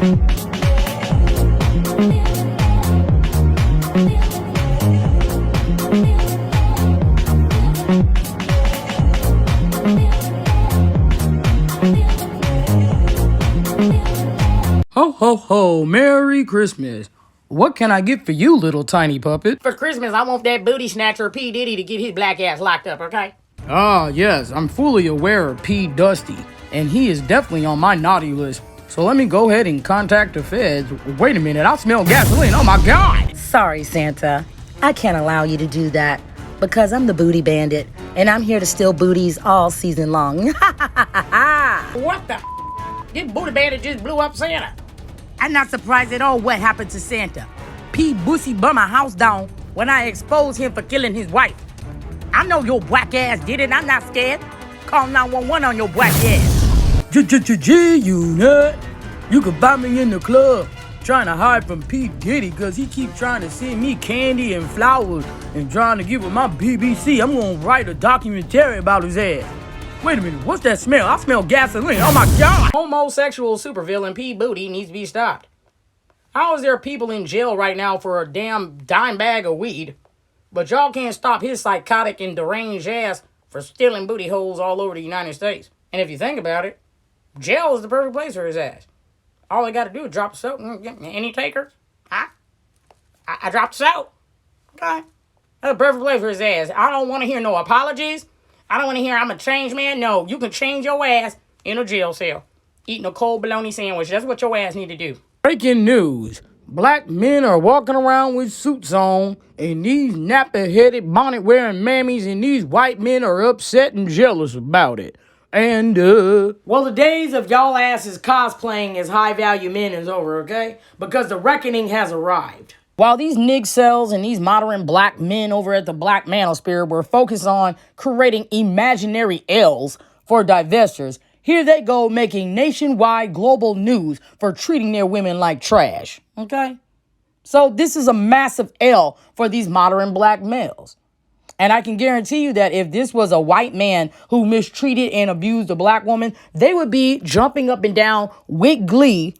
Ho, ho, ho, Merry Christmas. What can I get for you, little tiny puppet? For Christmas, I want that booty snatcher P. Diddy to get his black ass locked up, okay? Ah, yes, I'm fully aware of P. Dusty, and he is definitely on my naughty list. So let me go ahead and contact the feds. Wait a minute, I smell gasoline. Oh my God! Sorry, Santa. I can't allow you to do that because I'm the booty bandit, and I'm here to steal booties all season long. What the? This booty bandit just blew up Santa. I'm not surprised at all what happened to Santa. P. Bussy burned my house down when I exposed him for killing his wife. I know your black ass did it. I'm not scared. Call 911 on your black ass. G-Unit. You could find me in the club trying to hide from P. Diddy because he keeps trying to send me candy and flowers and trying to get with my BBC. I'm going to write a documentary about his ass. Wait a minute, what's that smell? I smell gasoline. Oh my God! Homosexual supervillain P. Booty needs to be stopped. How is there people in jail right now for a damn dime bag of weed, but y'all can't stop his psychotic and deranged ass for stealing booty holes all over the United States? And if you think about it, jail is the perfect place for his ass. All they got to do is drop the soap. Any takers? Huh? I dropped the soap. Okay. That's the perfect place for his ass. I don't want to hear no apologies. I don't want to hear I'm a changed man. No, you can change your ass in a jail cell. Eating a cold bologna sandwich. That's what your ass need to do. Breaking news. Black men are walking around with suits on, and these nappy-headed, bonnet-wearing mammies, and these white men are upset and jealous about it. And, Well, the days of y'all asses cosplaying as high-value men is over, okay? Because the reckoning has arrived. While these nigcels and these modern black men over at the Black Manosphere were focused on creating imaginary L's for divestors, here they go making nationwide global news for treating their women like trash, okay? So this is a massive L for these modern black males. And I can guarantee you that if this was a white man who mistreated and abused a black woman, they would be jumping up and down with glee.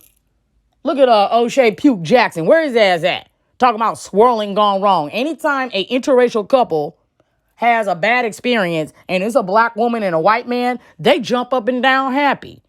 Look at O'Shea Puke Jackson. Where his ass at? Talking about swirling gone wrong. Anytime a interracial couple has a bad experience and it's a black woman and a white man, they jump up and down happy.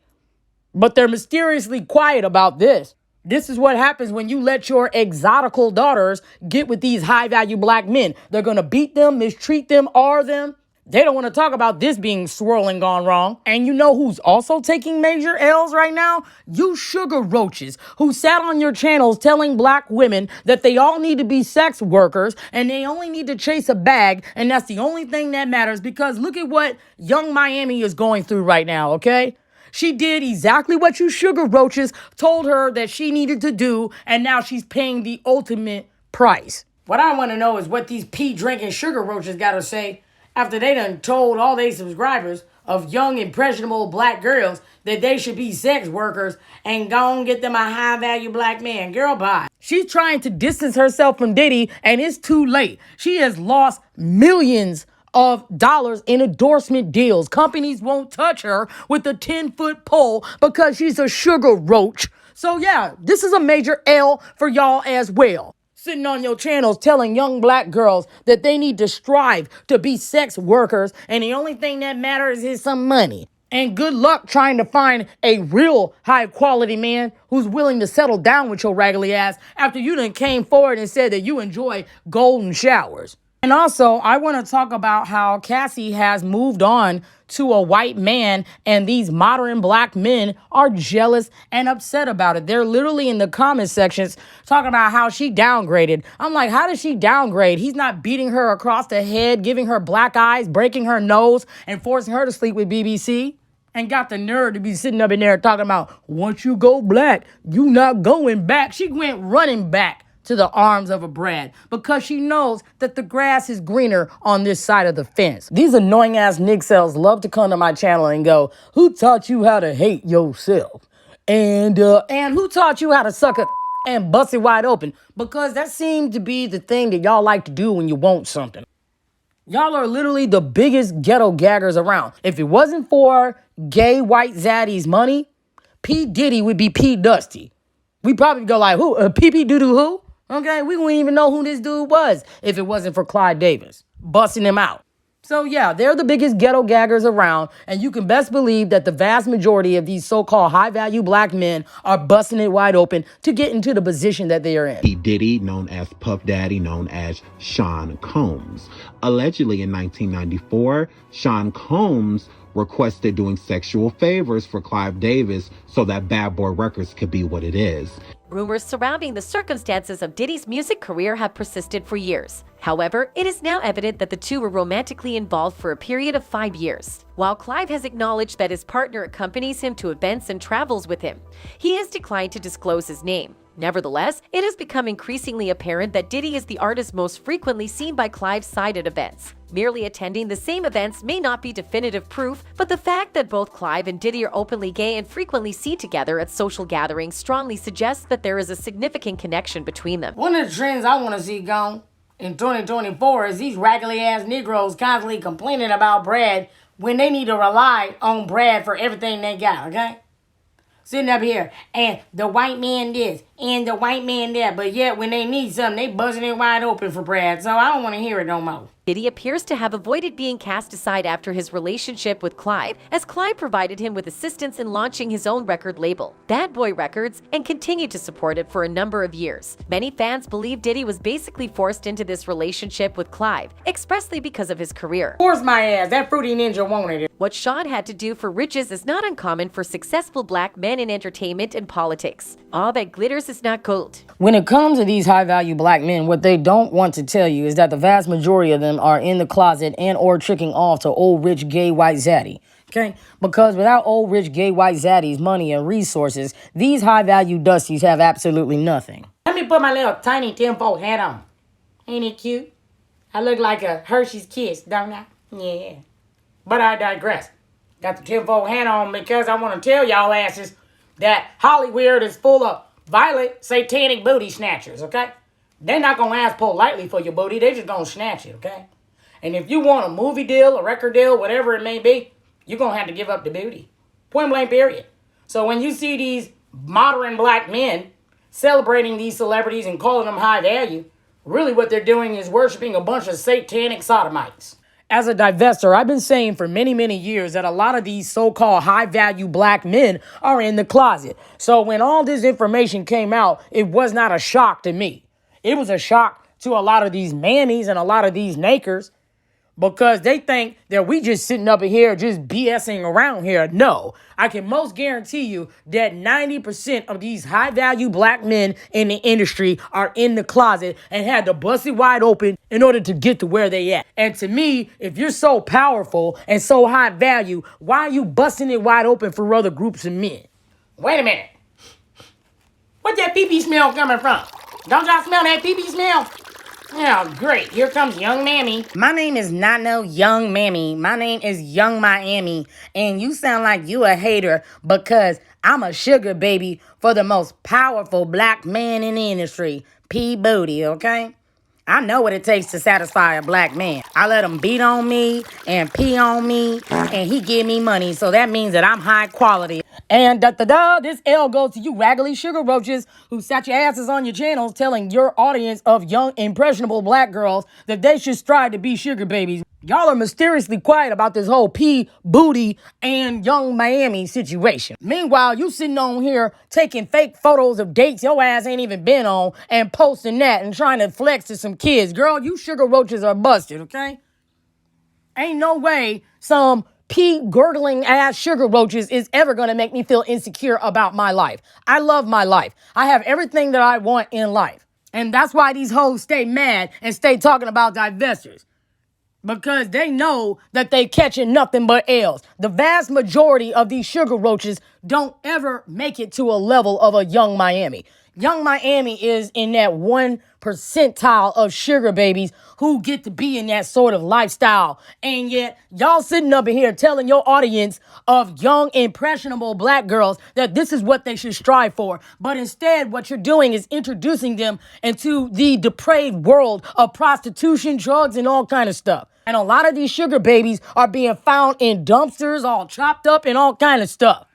But they're mysteriously quiet about this. This is what happens when you let your exotical daughters get with these high-value black men. They're going to beat them, mistreat them, R them. They don't want to talk about this being swirling gone wrong. And you know who's also taking major L's right now? You sugar roaches who sat on your channels telling black women that they all need to be sex workers and they only need to chase a bag. And that's the only thing that matters because look at what young Miami is going through right now, okay? She did exactly what you sugar roaches told her that she needed to do. And now she's paying the ultimate price. What I want to know is what these pee-drinking sugar roaches got to say after they done told all their subscribers of young, impressionable black girls that they should be sex workers and go and get them a high-value black man. Girl, bye. She's trying to distance herself from Diddy, and it's too late. She has lost millions of dollars in endorsement deals. Companies won't touch her with a 10-foot pole because she's a sugar roach. So yeah, this is a major L for y'all as well. Sitting on your channels telling young black girls that they need to strive to be sex workers and the only thing that matters is some money. And good luck trying to find a real high quality man who's willing to settle down with your raggedy ass after you done came forward and said that you enjoy golden showers. And also, I want to talk about how Cassie has moved on to a white man and these modern black men are jealous and upset about it. They're literally in the comment sections talking about how she downgraded. I'm like, how did she downgrade? He's not beating her across the head, giving her black eyes, breaking her nose, and forcing her to sleep with BBC. And got the nerve to be sitting up in there talking about, once you go black, you not going back. She went running back to the arms of a Brad because she knows that the grass is greener on this side of the fence. These annoying ass nigcels love to come to my channel and go, who taught you how to hate yourself? And who taught you how to suck it and bust it wide open? Because that seemed to be the thing that y'all like to do when you want something. Y'all are literally the biggest ghetto gaggers around. If it wasn't for gay white zaddy's money, P. Diddy would be P. Dusty. We probably go like, who? PP Doodoo who? Okay, we wouldn't even know who this dude was if it wasn't for Clive Davis busting him out. So yeah, they're the biggest ghetto gaggers around, and you can best believe that the vast majority of these so-called high-value black men are busting it wide open to get into the position that they are in. P. Diddy, known as Puff Daddy, known as Sean Combs. Allegedly in 1994, Sean Combs requested doing sexual favors for Clive Davis so that Bad Boy Records could be what it is. Rumors surrounding the circumstances of Diddy's music career have persisted for years. However, it is now evident that the two were romantically involved for a period of 5 years. While Clive has acknowledged that his partner accompanies him to events and travels with him, he has declined to disclose his name. Nevertheless, it has become increasingly apparent that Diddy is the artist most frequently seen by Clive's side at events. Merely attending the same events may not be definitive proof, but the fact that both Clive and Diddy are openly gay and frequently seen together at social gatherings strongly suggests that there is a significant connection between them. One of the trends I want to see gone in 2024 is these raggedy-ass Negroes constantly complaining about Brad when they need to rely on Brad for everything they got, okay? Sitting up here, and the white man this, and the white man that, but yet when they need something, they buzzing it wide open for Brad, so I don't want to hear it no more. Diddy appears to have avoided being cast aside after his relationship with Clive, as Clive provided him with assistance in launching his own record label, Bad Boy Records, and continued to support it for a number of years. Many fans believe Diddy was basically forced into this relationship with Clive, expressly because of his career. Force my ass, that fruity ninja wanted it. What Sean had to do for riches is not uncommon for successful black men in entertainment and politics. All that glitters is not gold. When it comes to these high-value black men, what they don't want to tell you is that the vast majority of them are in the closet and or tricking off to old rich gay white zaddy. Okay? Because without old rich gay white zaddy's money and resources, these high-value dusties have absolutely nothing. Let me put my little tiny tinfoil hat on. Ain't it cute? I look like a Hershey's Kiss, don't I? Yeah. But I digress. Got the tinfoil hat on because I want to tell y'all asses that Hollywood is full of violent, satanic booty snatchers, okay? They're not going to ask politely for your booty. They're just going to snatch it, okay? And if you want a movie deal, a record deal, whatever it may be, you're going to have to give up the booty. Point blank, period. So when you see these modern black men celebrating these celebrities and calling them high value, really what they're doing is worshiping a bunch of satanic sodomites. As a divester, I've been saying for many, many years that a lot of these so-called high-value black men are in the closet. So when all this information came out, it was not a shock to me. It was a shock to a lot of these mammies and a lot of these nakers because they think that we just sitting up here just BSing around here. No, I can most guarantee you that 90% of these high-value black men in the industry are in the closet and had to bust it wide open in order to get to where they at. And to me, if you're so powerful and so high value, why are you busting it wide open for other groups of men? Wait a minute. Where's that pee-pee smell coming from? Don't y'all smell that pee-pee smell? Oh, great. Here comes young mammy. My name is not no young mammy. My name is Young Miami. And you sound like you a hater because I'm a sugar baby for the most powerful black man in the industry, P. Booty, okay? I know what it takes to satisfy a black man. I let him beat on me and pee on me, and he give me money, so that means that I'm high quality. And this L goes to you raggedy sugar roaches who sat your asses on your channels telling your audience of young, impressionable black girls that they should strive to be sugar babies. Y'all are mysteriously quiet about this whole P, Booty, and Young Miami situation. Meanwhile, you sitting on here taking fake photos of dates your ass ain't even been on and posting that and trying to flex to some kids. Girl, you sugar roaches are busted, okay? Ain't no way some P-gurgling ass sugar roaches is ever going to make me feel insecure about my life. I love my life. I have everything that I want in life. And that's why these hoes stay mad and stay talking about divestors. Because they know that they catching nothing but L's. The vast majority of these sugar roaches don't ever make it to a level of a Young Miami. Young Miami is in that 1 percentile of sugar babies who get to be in that sort of lifestyle. And yet, y'all sitting up in here telling your audience of young, impressionable black girls that this is what they should strive for. But instead, what you're doing is introducing them into the depraved world of prostitution, drugs, and all kind of stuff. And a lot of these sugar babies are being found in dumpsters, all chopped up and all kind of stuff.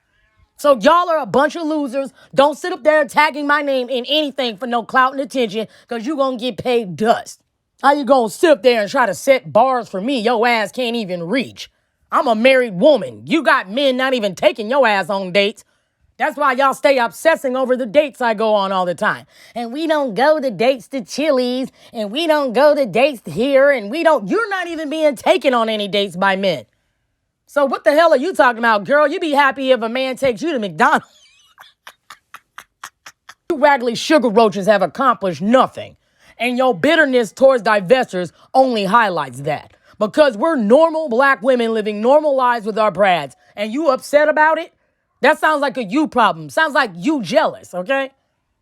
So y'all are a bunch of losers. Don't sit up there tagging my name in anything for no clout and attention, because you going to get paid dust. How you going to sit up there and try to set bars for me your ass can't even reach? I'm a married woman. You got men not even taking your ass on dates. That's why y'all stay obsessing over the dates I go on all the time. And we don't go to dates to Chili's, and we don't go to dates here, and you're not even being taken on any dates by men. So what the hell are you talking about, girl? You be happy if a man takes you to McDonald's. You raggedy sugar roaches have accomplished nothing. And your bitterness towards divestors only highlights that. Because we're normal black women living normal lives with our brads. And you upset about it? That sounds like a you problem. Sounds like you jealous, okay?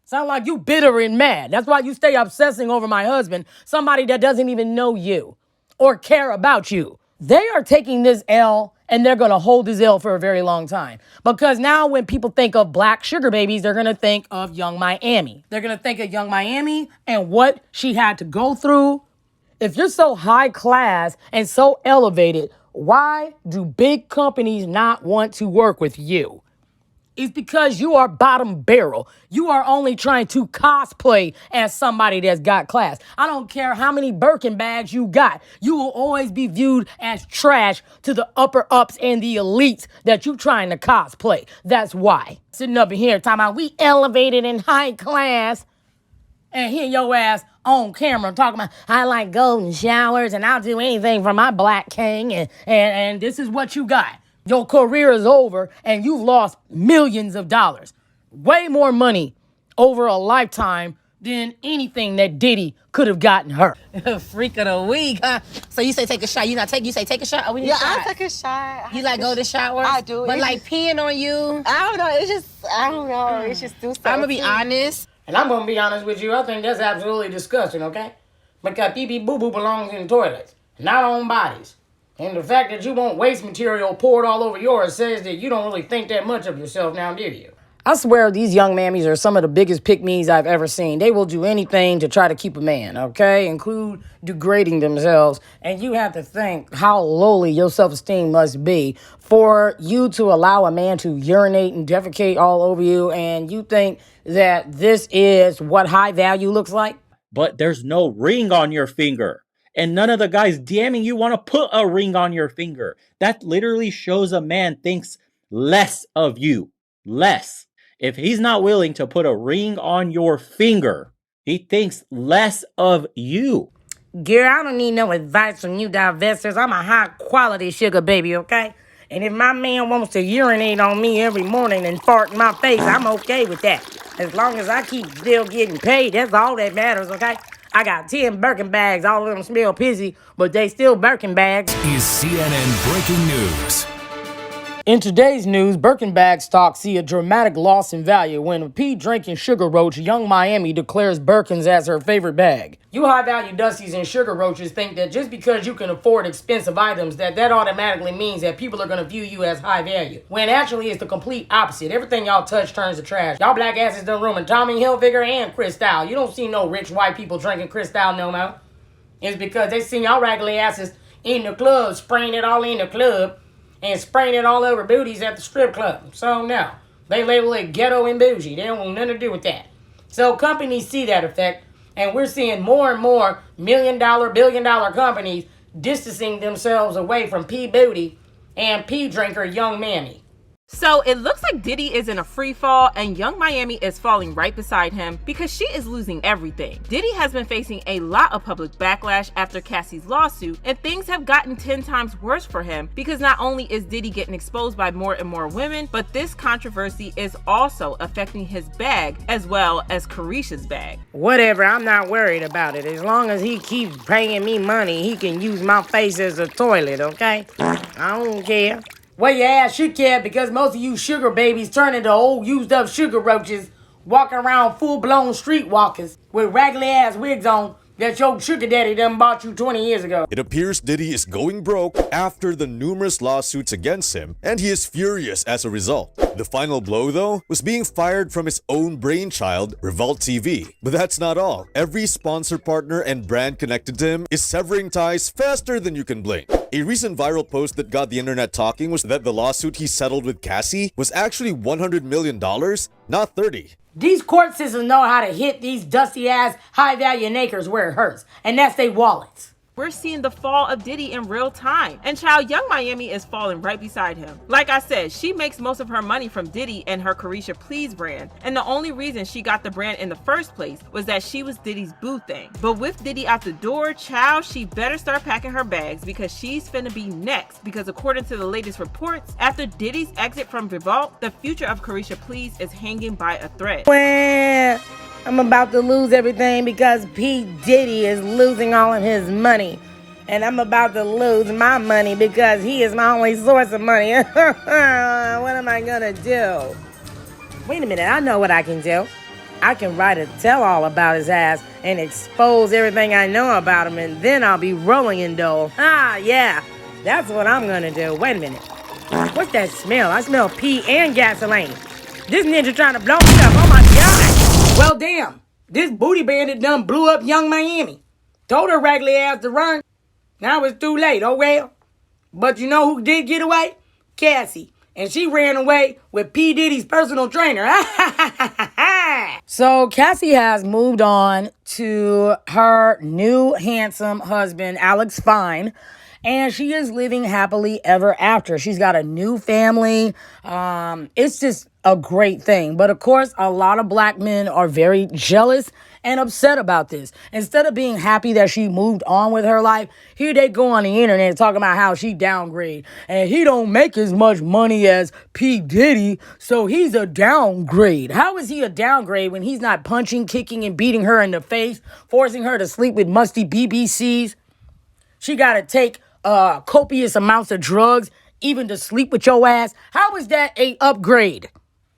Sounds like you bitter and mad. That's why you stay obsessing over my husband, somebody that doesn't even know you or care about you. They are taking this L, and they're going to hold this L for a very long time. Because now when people think of black sugar babies, they're going to think of Young Miami. They're going to think of Young Miami and what she had to go through. If you're so high class and so elevated, why do big companies not want to work with you? It's because you are bottom barrel. You are only trying to cosplay as somebody that's got class. I don't care how many Birkin bags you got. You will always be viewed as trash to the upper ups and the elites that you trying to cosplay. That's why. Sitting up in here talking about we elevated in high class, and hear your ass on camera talking about I like golden showers and I'll do anything for my black king, and this is what you got. Your career is over and you've lost millions of dollars. Way more money over a lifetime than anything that Diddy could have gotten her. Freak of the week, huh? So you say take a shot. You say take a shot? Oh, we need a shot. I take a shot. You like go to shower? I do. But like peeing on you? I don't know. I don't know. It's just do something. I'm going to be honest. And I'm going to be honest with you, I think that's absolutely disgusting, okay? Because pee-pee boo-boo belongs in toilets, not on bodies. And the fact that you want waste material poured all over yours says that you don't really think that much of yourself now, do you? I swear these young mammies are some of the biggest pick-me's I've ever seen. They will do anything to try to keep a man, okay? Include degrading themselves. And you have to think how lowly your self-esteem must be for you to allow a man to urinate and defecate all over you, and you think that this is what high value looks like? But there's no ring on your finger. And none of the guys DMing you want to put a ring on your finger. That literally shows a man thinks less of you. Less. If he's not willing to put a ring on your finger, he thinks less of you. Girl, I don't need no advice from you divestors. I'm a high quality sugar baby, okay? And if my man wants to urinate on me every morning and fart in my face, I'm okay with that. As long as I keep still getting paid, that's all that matters, okay? I got 10 Birkin bags. All of them smell pissy, but they still Birkin bags. Is CNN breaking news. In today's news, Birkin bag stocks see a dramatic loss in value when a pea-drinking sugar roach, Young Miami, declares Birkins as her favorite bag. You high-value dusties and sugar roaches think that just because you can afford expensive items, that automatically means that people are going to view you as high value. When actually it's the complete opposite. Everything y'all touch turns to trash. Y'all black asses done room in Tommy Hilfiger and Cristal. You don't see no rich white people drinking Cristal no more. It's because they see y'all raggedy asses in the club, spraying it all in the club, and spraying it all over booties at the strip club. So no, they label it ghetto and bougie. They don't want nothing to do with that. So companies see that effect, and we're seeing more and more million-dollar, billion-dollar companies distancing themselves away from P Booty and P Drinker Young Mammy. So it looks like Diddy is in a free fall and Young Miami is falling right beside him because she is losing everything. Diddy has been facing a lot of public backlash after Cassie's lawsuit, and things have gotten 10 times worse for him because not only is Diddy getting exposed by more and more women, but this controversy is also affecting his bag as well as Carisha's bag. Whatever, I'm not worried about it. As long as he keeps paying me money, he can use my face as a toilet, okay? I don't care. Well, your ass should care because most of you sugar babies turn into old used up sugar roaches walking around full-blown streetwalkers with raggedy ass wigs on that your sugar daddy done bought you 20 years ago. It appears Diddy is going broke after the numerous lawsuits against him, and he is furious as a result. The final blow, though, was being fired from his own brainchild, Revolt TV. But that's not all. Every sponsor partner and brand connected to him is severing ties faster than you can blink. A recent viral post that got the internet talking was that the lawsuit he settled with Cassie was actually $100 million, not 30. These court systems know how to hit these dusty-ass, high-value nakers where it hurts, and that's their wallets. We're seeing the fall of Diddy in real time, and child, Young Miami is falling right beside him. Like I said, she makes most of her money from Diddy and her Carisha Please brand, and the only reason she got the brand in the first place was that she was Diddy's boo thing. But with Diddy out the door, child, she better start packing her bags because she's finna be next, because according to the latest reports, after Diddy's exit from Revolt, the future of Carisha Please is hanging by a thread. Well, I'm about to lose everything because P. Diddy is losing all of his money. And I'm about to lose my money because he is my only source of money. What am I gonna do? Wait a minute, I know what I can do. I can write a tell-all about his ass and expose everything I know about him, and then I'll be rolling in dough. Yeah, that's what I'm gonna do. Wait a minute. What's that smell? I smell pee and gasoline. This ninja trying to blow me up. Oh my God. Well, damn. This booty bandit done blew up Young Miami. Told her raggedy ass to run. Now it's too late, oh well. But you know who did get away? Cassie. And she ran away with P. Diddy's personal trainer. So Cassie has moved on to her new handsome husband, Alex Fine. And she is living happily ever after. She's got a new family. It's just a great thing. But of course, a lot of black men are very jealous and upset about this. Instead of being happy that she moved on with her life, here they go on the internet talking about how she downgrade. And he don't make as much money as P. Diddy, so he's a downgrade. How is he a downgrade when he's not punching, kicking, and beating her in the face, forcing her to sleep with musty BBCs? She got to take copious amounts of drugs even to sleep with your ass. How is that a upgrade?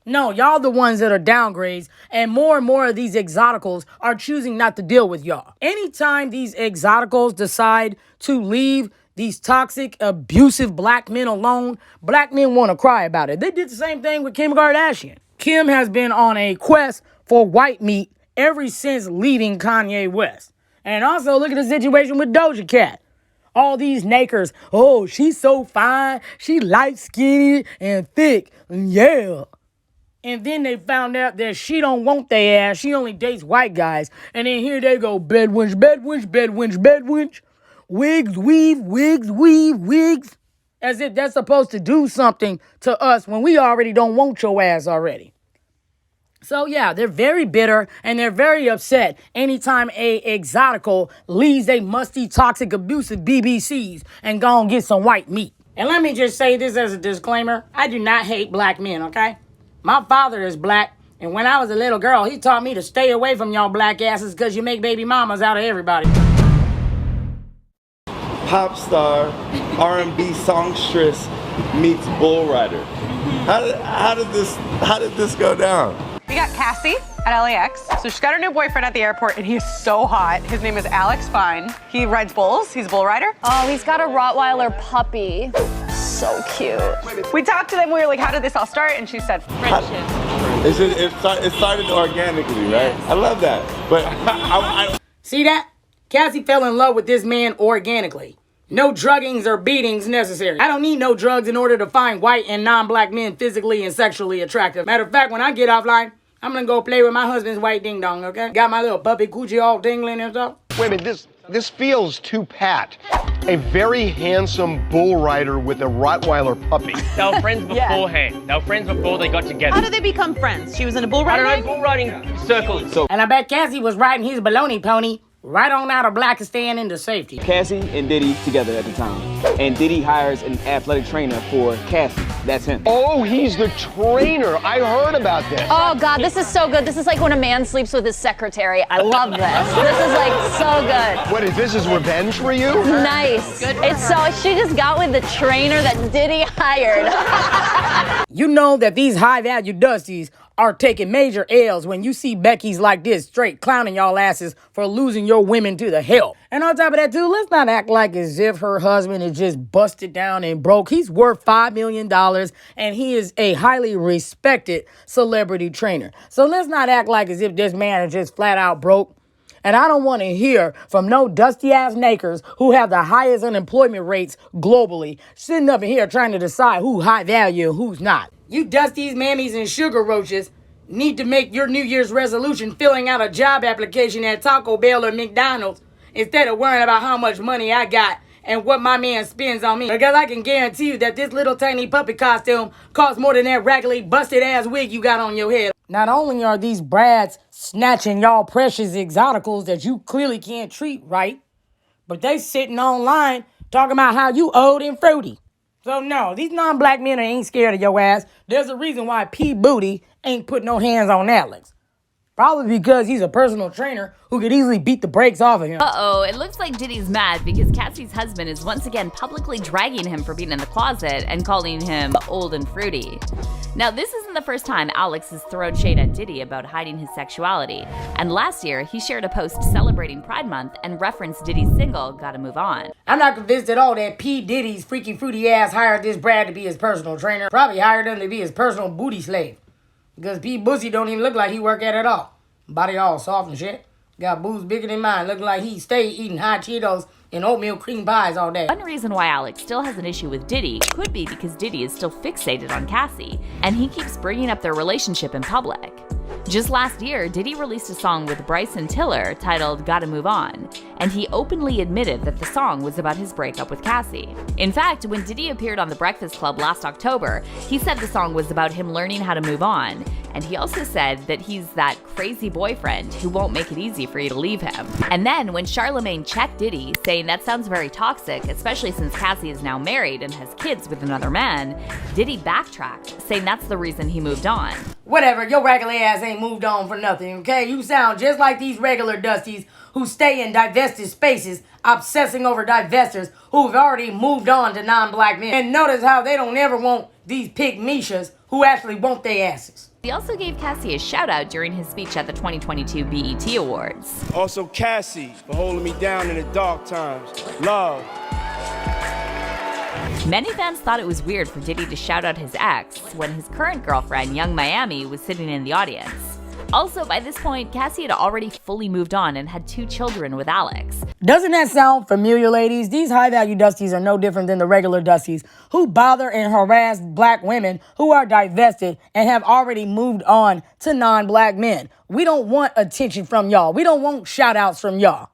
No, y'all the ones that are downgrades, and more of these exoticals are choosing not to deal with y'all. Anytime these exoticals decide to leave these toxic, abusive black men alone, black men want to cry about it. They did the same thing with Kim Kardashian. Kim has been on a quest for white meat ever since leaving Kanye West. And also look at the situation with Doja Cat. All these nakers, oh, she's so fine, she light skinned and thick, yeah. And then they found out that she don't want their ass. She only dates white guys. And then here they go, bed winch, bed winch, bed winch, bed winch. Wigs, weave, wigs, weave, wigs. As if that's supposed to do something to us when we already don't want your ass already. So yeah, they're very bitter and they're very upset anytime a exotical leaves a musty, toxic, abusive BBCs and go and get some white meat. And let me just say this as a disclaimer. I do not hate black men, okay? My father is black, and when I was a little girl, he taught me to stay away from y'all black asses because you make baby mamas out of everybody. Pop star, R&B songstress meets bull rider. How did this go down? We got Cassie at LAX. So she's got her new boyfriend at the airport, and he is so hot. His name is Alex Fine. He rides bulls. He's a bull rider. Oh, he's got a Rottweiler puppy. So cute. We talked to them. We were like, how did this all start? And she said, friendship. It started organically, right? I love that. But I see that? Cassie fell in love with this man organically. No druggings or beatings necessary. I don't need no drugs in order to find white and non-black men physically and sexually attractive. Matter of fact, when I get offline, I'm gonna go play with my husband's white ding dong, okay? Got my little puppy coochie all tingling and stuff. Wait a minute, this feels too pat. A very handsome bull rider with a Rottweiler puppy. They were friends beforehand. They were friends before they got together. How did they become friends? She was in a bull riding? I don't know, bull riding circles. And I bet Cassie was riding his baloney pony right on out of Blackistan into safety. Cassie and Diddy together at the time. And Diddy hires an athletic trainer for Cassie. That's him. Oh, he's the trainer. I heard about this. Oh, God, this is so good. This is like when a man sleeps with his secretary. I love this. This is like so good. What is this? Is revenge for you? Nice. It's so, she just got with the trainer that Diddy hired. You know that these high-value dusties are taking major L's when you see Becky's like this straight clowning y'all asses for losing your women to the hell. And on top of that too, let's not act like as if her husband is just busted down and broke. He's worth $5 million and he is a highly respected celebrity trainer. So let's not act like as if this man is just flat out broke. And I don't want to hear from no dusty-ass nakers who have the highest unemployment rates globally sitting up in here trying to decide who high value and who's not. You dusties, mammies, and sugar roaches need to make your New Year's resolution filling out a job application at Taco Bell or McDonald's instead of worrying about how much money I got and what my man spends on me. Because I can guarantee you that this little tiny puppy costume costs more than that raggedy busted-ass wig you got on your head. Not only are these brads snatching y'all precious exoticals that you clearly can't treat right, but they sitting online talking about how you old and fruity. So no, these non-black men ain't scared of your ass. There's a reason why P. Booty ain't put no hands on Alex. Probably because he's a personal trainer who could easily beat the brakes off of him. Uh-oh, it looks like Diddy's mad because Cassie's husband is once again publicly dragging him for being in the closet and calling him old and fruity. Now, this isn't the first time Alex has thrown shade at Diddy about hiding his sexuality. And last year, he shared a post celebrating Pride Month and referenced Diddy's single, Gotta Move On. I'm not convinced at all that P. Diddy's freaky fruity ass hired this Brad to be his personal trainer. Probably hired him to be his personal booty slave. Because P. Bussy don't even look like he work at all. Body all soft and shit. Got boobs bigger than mine, looking like he stayed eating hot Cheetos and oatmeal cream pies all day. One reason why Alex still has an issue with Diddy could be because Diddy is still fixated on Cassie, and he keeps bringing up their relationship in public. Just last year, Diddy released a song with Bryson Tiller titled Gotta Move On, and he openly admitted that the song was about his breakup with Cassie. In fact, when Diddy appeared on The Breakfast Club last October, he said the song was about him learning how to move on, and he also said that he's that crazy boyfriend who won't make it easy for you to leave him. And then when Charlemagne checked Diddy, saying that sounds very toxic, especially since Cassie is now married and has kids with another man, Diddy backtracked, saying that's the reason he moved on. Whatever, your regular ass ain't moved on for nothing, okay? You sound just like these regular dusties who stay in divested spaces, obsessing over divestors who've already moved on to non-black men. And notice how they don't ever want these pygmishas who actually want their asses. He also gave Cassie a shout out during his speech at the 2022 BET Awards. Also Cassie for holding me down in the dark times. Love. Many fans thought it was weird for Diddy to shout out his ex when his current girlfriend, Young Miami, was sitting in the audience. Also, by this point, Cassie had already fully moved on and had 2 children with Alex. Doesn't that sound familiar, ladies? These high-value dusties are no different than the regular dusties who bother and harass black women who are divested and have already moved on to non-black men. We don't want attention from y'all. We don't want shout-outs from y'all.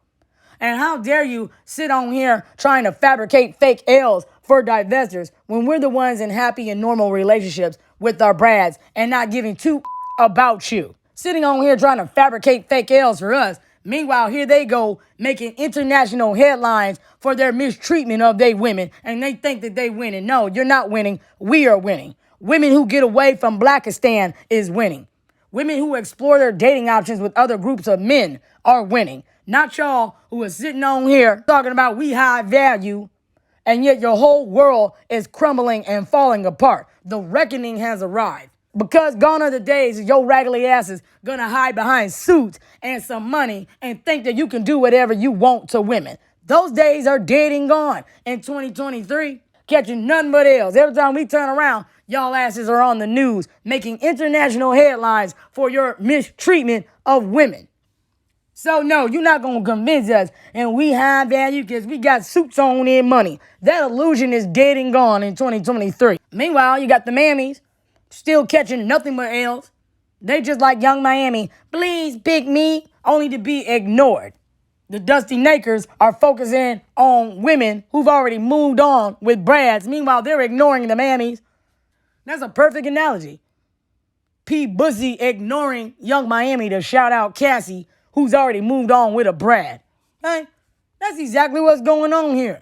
And how dare you sit on here trying to fabricate fake L's for divestors when we're the ones in happy and normal relationships with our brads and not giving two about you. Sitting on here trying to fabricate fake L's for us. Meanwhile, here they go making international headlines for their mistreatment of their women, and they think that they winning. No, you're not winning. We are winning. Women who get away from Blackistan is winning. Women who explore their dating options with other groups of men are winning. Not y'all who are sitting on here talking about we high value, and yet your whole world is crumbling and falling apart. The reckoning has arrived. Because gone are the days your raggedy asses gonna hide behind suits and some money and think that you can do whatever you want to women. Those days are dead and gone. In 2023, catching nothing but L's. Every time we turn around, y'all asses are on the news making international headlines for your mistreatment of women. So no, you're not gonna convince us and we high value because we got suits on and money. That illusion is dead and gone in 2023. Meanwhile, you got the mammies still catching nothing but L's. They just like Young Miami, please pick me, only to be ignored. The Dusty Nakers are focusing on women who've already moved on with brads. Meanwhile, they're ignoring the mammies. That's a perfect analogy. P. Bussy ignoring Young Miami to shout out Cassie, who's already moved on with a brad. Hey, that's exactly what's going on here.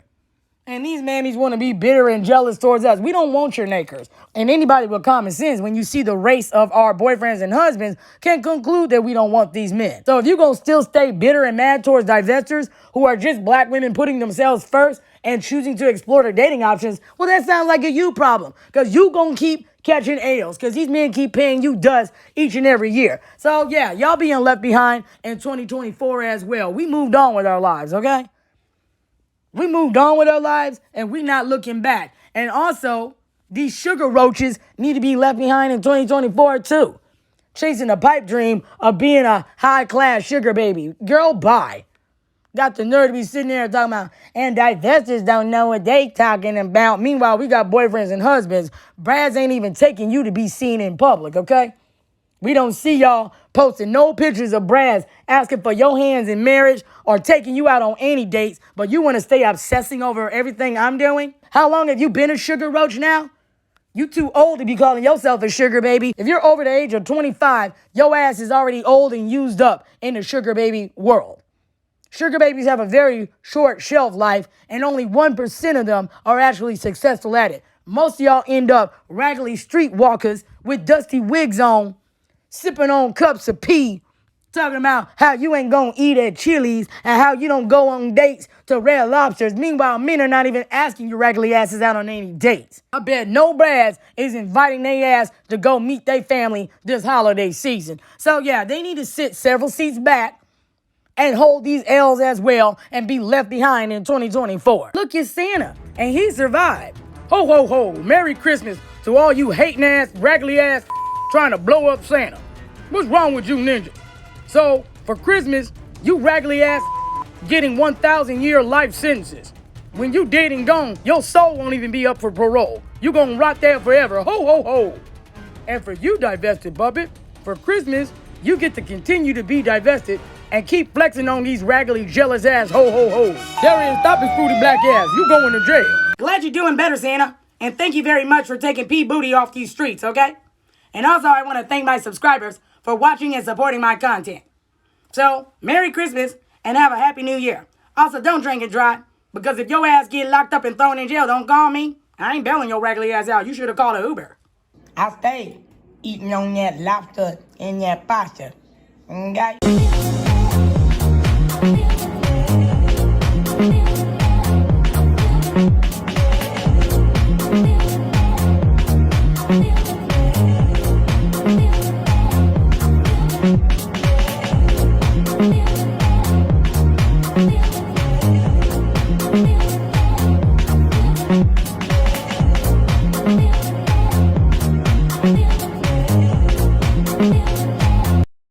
And these mammies want to be bitter and jealous towards us. We don't want your nakers. And anybody with common sense, when you see the race of our boyfriends and husbands, can conclude that we don't want these men. So if you're going to still stay bitter and mad towards divestors who are just black women putting themselves first and choosing to explore their dating options, well, that sounds like a you problem. Because you going to keep catching L's because these men keep paying you dust each and every year. So yeah, y'all being left behind in 2024 as well. We moved on with our lives, okay? We moved on with our lives, and we not looking back. And also, these sugar roaches need to be left behind in 2024 too. Chasing a pipe dream of being a high-class sugar baby. Girl, bye. Got the nerve to be sitting there talking about, and divestors don't know what they talking about. Meanwhile, we got boyfriends and husbands. Brads ain't even taking you to be seen in public, okay? We don't see y'all posting no pictures of brads asking for your hands in marriage or taking you out on any dates, but you want to stay obsessing over everything I'm doing? How long have you been a sugar roach now? You too old to be calling yourself a sugar baby. If you're over the age of 25, your ass is already old and used up in the sugar baby world. Sugar babies have a very short shelf life, and only 1% of them are actually successful at it. Most of y'all end up raggedy streetwalkers with dusty wigs on, sipping on cups of pee, talking about how you ain't gonna eat at Chili's and how you don't go on dates to Red Lobsters. Meanwhile, men are not even asking your raggedy asses out on any dates. I bet no brads is inviting their ass to go meet their family this holiday season. So yeah, they need to sit several seats back and hold these L's as well and be left behind in 2024. Look at Santa, and he survived. Ho, ho, ho, Merry Christmas to all you hating ass, raggedy ass trying to blow up Santa. What's wrong with you, ninja? So, for Christmas, you raggedy ass getting 1,000-year life sentences. When you dead and gone, your soul won't even be up for parole. You gonna rot there forever. Ho, ho, ho. And for you, divested puppet, for Christmas, you get to continue to be divested and keep flexing on these raggedy jealous ass ho, ho, ho. Darian, stop his fruity black ass. You going to jail. Glad you're doing better, Santa. And thank you very much for taking P Booty off these streets, okay? And also, I want to thank my subscribers for watching and supporting my content. So, Merry Christmas and have a Happy New Year. Also, don't drink and drive, because if your ass get locked up and thrown in jail, don't call me. I ain't bailing your raggedy ass out. You should have called an Uber. I stayed eating on that lobster and that pasta. Okay?